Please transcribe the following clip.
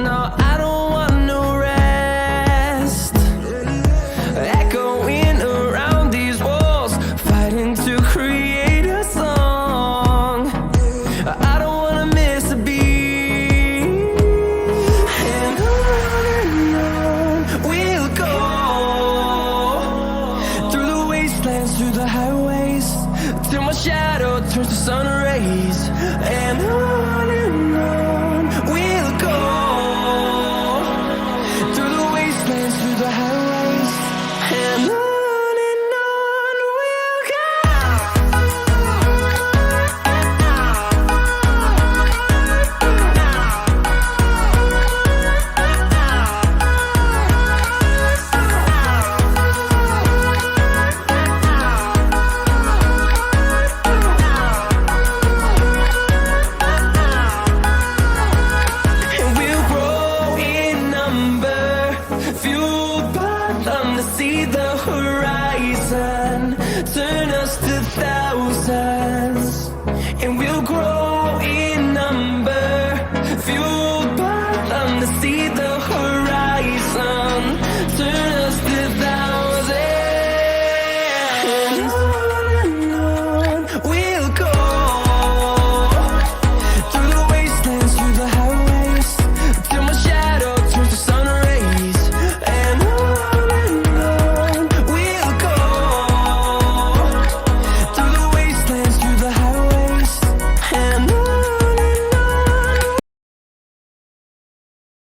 No, I don't want no rest. Echoing around these walls, fighting to create a song. I don't wanna miss a beat. And on we'll go, through the wastelands, through the highways, till my shadow turns to sun rays. And on we'll go, through the wastelands, through the highways, and on we'll go. And we'll grow in number, fueled by them to see the horizon, turn us to thousands. And we'll grow in number, fueled by them to see the horizon.